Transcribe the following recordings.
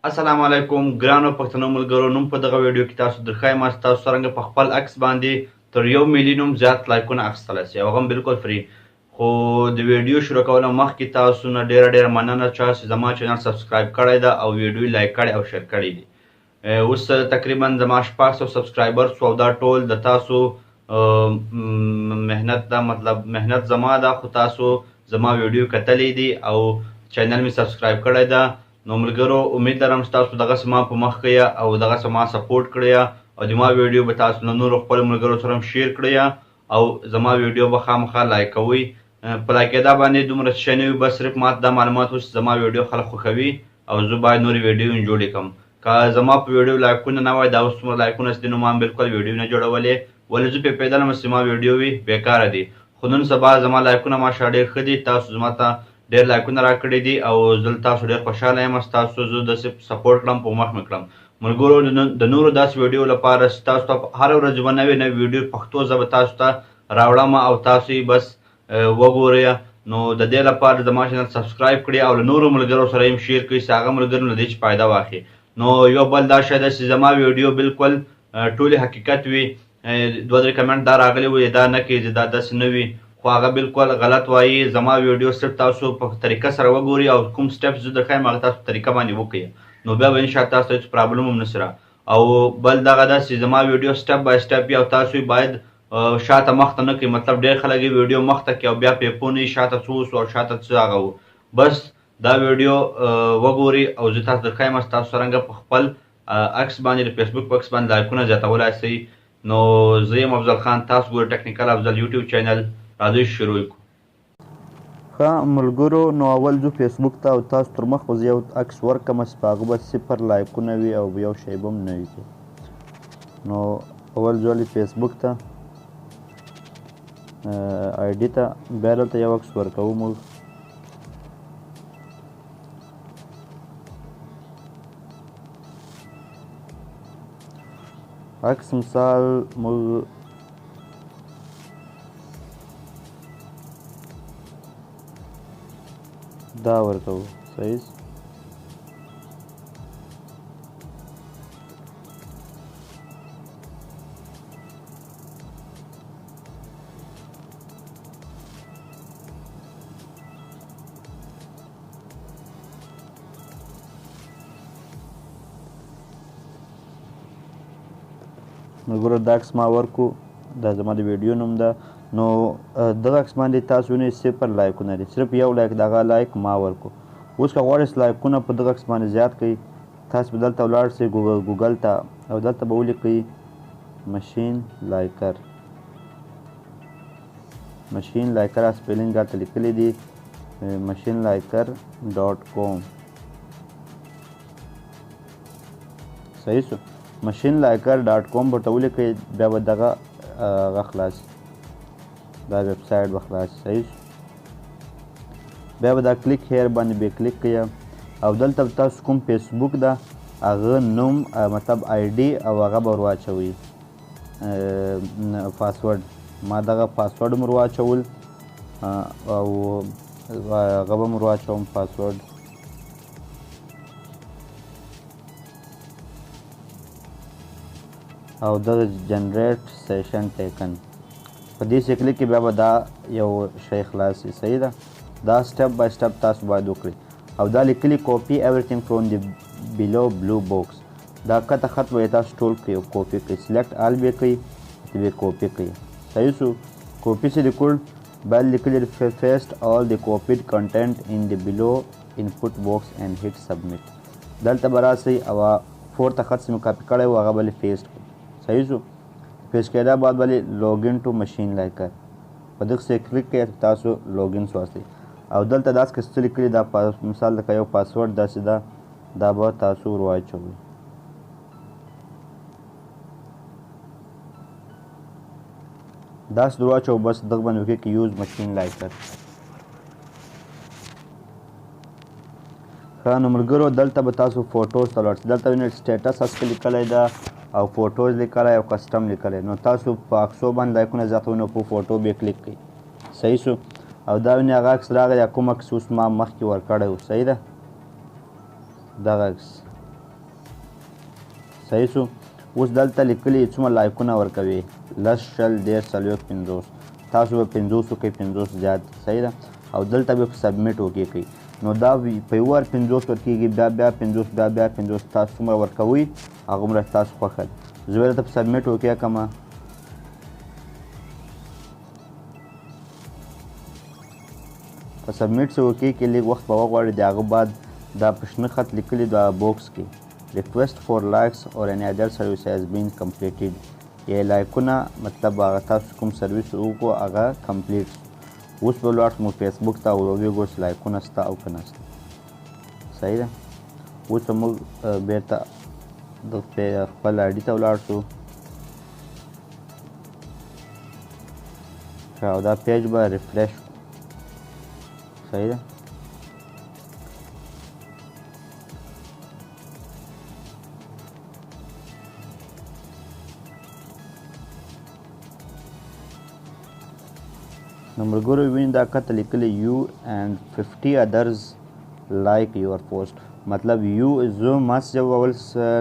السلام علیکم ګرانو پښتنو ملګرو، نن په دغه ویډیو کې تاسو درښایم تاسو څرنګه په خپل عکس باندې تر 1 میلیون زیات لایکونه اخیستلی سئ او هغه هم بالکل فری. خو د ویډیو شروع کولو مخکې تاسو نه ډېره مننه چې زما چینل سبسکرایب کړی ده او ویډیو لایک کړی او شیر کړی دي. اوس تقریبا زما 600 سبسکرایبر شو او دا ټول د تاسو مهنت ده، مطلب مهنت زما ده، خو تاسو زما ویډیو کتلی دي او چینل مې سبسکرایب کړی ده. نو ملګرو امید لرم چې تاسو دغسې ما په مخ کړئ او دغسې ما سپورټ کړئ او زما ویډیو به تاسو له نورو خپلو ملګرو سره هم شیر کړئ او زما ویډیو به خامخا لایک کوئ. په لایکېدا باندې دومره څه نه وي، بس صرف ماته دا معلومات وي چې زما ویډیو خلک خوښوي او زه باید نورې ویډیوې جوړې کړم. که زما په ویډیو لایکونه نه وای، دا اوس څومره لایکونه چې دي، نو ما هم بالکل ویډیو نه جوړولې، ولې زه پرې پوهېدلم چې زما ویډیو وي بېکاره دي. خو نن سبا زما لایکونه ماشاءالله ډېر ښه دي، تاسو زما ته ډېر لایکونه راکړي دي او زه تاسو ډېر خوشحاله یم چې تاسو زه داسې سپورټ کړم، په مخ مې کړم. ملګرو د نورو داسې ویډیو لپاره چې تاسو ته هره ورځ به نوې نوې ویډیو پښتو ژبه تاسو ته راوړم او تاسو یې بس وګورئ. نو د دې لپاره زما چینل سبسکرایب کړئ او له نورو ملګرو سره یې شیر کړئ چې هغه ملګرو له دې چې فایده واخلي. نو یو بل دا شی ده چې زما ویډیو بالکل ټولې حقیقت وي. 2-3 کمنټ دا راغلی وي دا نه کېږي، دا داسې نه وي، خو هغه بالکل غلط وایي. زما ویډیو صرف تاسو په طریقه سره وګورئ او کوم سټپس زه درښایم هغه تاسو په طریقه باندې وکړئ، نو بیا به انشاءالله تاسو ته هېڅ پرابلم هم نشي را. او بل دغه ده چې زما ویډیو سټپ بای سټپ وي او تاسو یې باید شاته مخته نه کړئ. مطلب ډېر خلک یې ویډیو مخته کړي او بیا پرې پوه نه وي شاته څه وسو او شاته څه هغه و. بس دا ویډیو وګورئ او زه تاسو درښایم چې تاسو څرنګه په خپل عکس باندې د فیسبوک په عکس باندې لایکونه زیاتولی سئ. نو زه یم افضل خان، تاسو ګورئ ټکنیکل افضل یوټیوب چینل. راځئ شروع کړو. ښه ملګرو، نو اول ځو فیسبوک ته او تاسو تر مخ به زه یو عکس ورکړم چې په هغه به 0 لایکونه وي او یو شی به هم نه وي. نو اول ځو فیسبوک ته آی ډي ته، بیا دلته یو عکس ورکوو موږ. عکس مثال موږ دا ورکوو، صحیح. ملګرو دا عکس ما ورکو، دا زما د ویډیو نوم ده. نو دغه عکس باندې تاسو وینئ 0 لایکونه دي، صرف یو لایک دغه لایک ما ورکو. اوس که غواړئ چې لایکونه په دغه عکس باندې زیات کړئ، تاسو به دلته ولاړ شئ ګوګل ته او دلته به ولیکئ مشین لایکر. مشین لایکر سپیلنګ هلته لیکلی دی مشین لایکر .com. صحیح شو. مشین لایکر .com ورته ولیکئ، بیا به دغه هغه خلاص، دا ویب سایټ به خلاص. صحیح شو. بیا به دا کلیک هیر باندې به کلیک کړئ او دلته تاسو کوم فیسبوک ده هغه نوم مطلب آی ډي او هغه به ور واچوئ، پاسورډ. ما دغه پاسورډ هم ور واچول او هغه به م ور واچوم پاسورډ. او دغه جنریټ سیشن ټیکن په دې شکل کې بیا به دا یو شی خلاص وي. صحیح ده. دا سټپ بای سټپ تاسو باید وکړئ او دا لیکلي کاپي ایوریثینګ فرام دی بیلو بلو باکس. دا کته خط به یې تاسو ټول کړئ او کاپي کړئ، سلیکټ آل به یې کړئ، به یې کاپي کړئ. صحیح شو. کاپي چې لیکل باید لیکلي پیسټ آل دی کاپیډ کنټینټ ان دی بلو انپوټ باکس اینډ هیټ سبمیټ. دلته به راسئ او پورته خط چې مې کاپي کړی و هغه به یې پیسټ کړئ. صحیح شو. پیسټ کېدا بعد به لوګین ټو مشین لایکر په دغه ځای کلیک کړئ، تاسو لوګین شواستئ او دلته داسې که څه لیکلي دا مثال لکه یو پاسورډ داسې ده، دا به تاسو ور واچوئ. داسې ور واچوو، بس دغه باندې وکړئ یوز مشین لایکر. ښه نو ملګرو دلته به تاسو فوټوز ته ولاړ شئ. دلته وینئ سټیټس هسکه لیکلی ده او فوټوز لیکلی او کسټم لیکلی. نو تاسو په عکسو باندې لایکونه زیاتوئ نو په فوټو به کلیک کړئ. صحیح شو. او دا وینئ هغه عکس راغی یا کوم عکس اوس ما مخکې ورکړی و. صحیح ده. دغه عکس صحیح شو. اوس دلته لیکلي څومره لایکونه ورکوي 10 شل 10 څلوېښت 50. تاسو به 50 وکړئ 50 زیات صحیح ده او دلته به سبمیټ وکړئ. نو دا په یو وار 50 ورکېږي بیا 50 بیا 50 تاسو څومره ورکوئ هغومره ستاسو خوښه ده. زه به دلته په سبمیټ وکړی کړمه. په سبمیټ چې وکړي کې لږ وخت به وغواړي. د هغه بعد دا په شنه خط لیکلي دا بوکس کې request for likes or any other service has been completed. یا لایکونه مطلب هغه تاسو کوم سرویس وکړو هغه کمپلیټ شو. اوس به ولاړ شو فیسبوک ته او وګورو چې لایکونه شته او که نه شته. صحیح ده. اوس به موږ بېرته د خپل آی ډي ته ولاړ شو او دا پیج به ریفریش کړو. صحیح ده. نو ملګرو ویني دا کته لیکلی یو اینڈ 50 ادرز لایک یور پوسټ مطلب یو زه ماس جو اول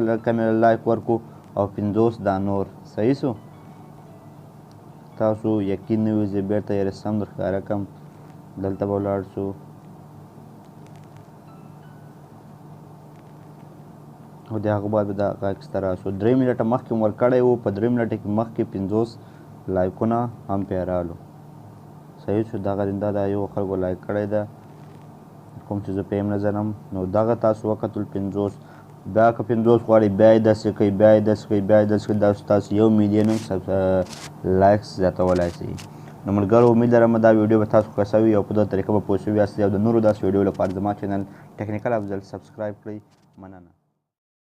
لکه مې لایک ورکو او 50 دا نور. صحیح شو. تاسو یقین نه وي زه بېرته یې رسم در ښکاره کړم. دلته به ولاړ شو او د هغه بعد به دا عکس ته راشو. 3 منټه مخکې مو ورکړی و. په 3 منټه کې مخکې 50 لایکونه هم پې رالو. صحیح شو. دغه رنده دا یو خلکو لایک کړی ده کوم چې زه په یې نظرم. نو دغه تاسو وکتل 50 بیا که 50 غواړئ بیا یې داسې کوئ بیا یې داسې کوئ بیا یې داسې کوئ. دا تاسو 1 میلیون هم لایکس زیاتولی شئ. نو ملګرو امید لرم دا ویډیو به تاسو خوښه شوي او په دغه طریقه به پوه شوي یاست او د نورو داسې ویډیو لپاره زما چینل ټیکنیکل افضل سبسکرایب کړئ. مننه.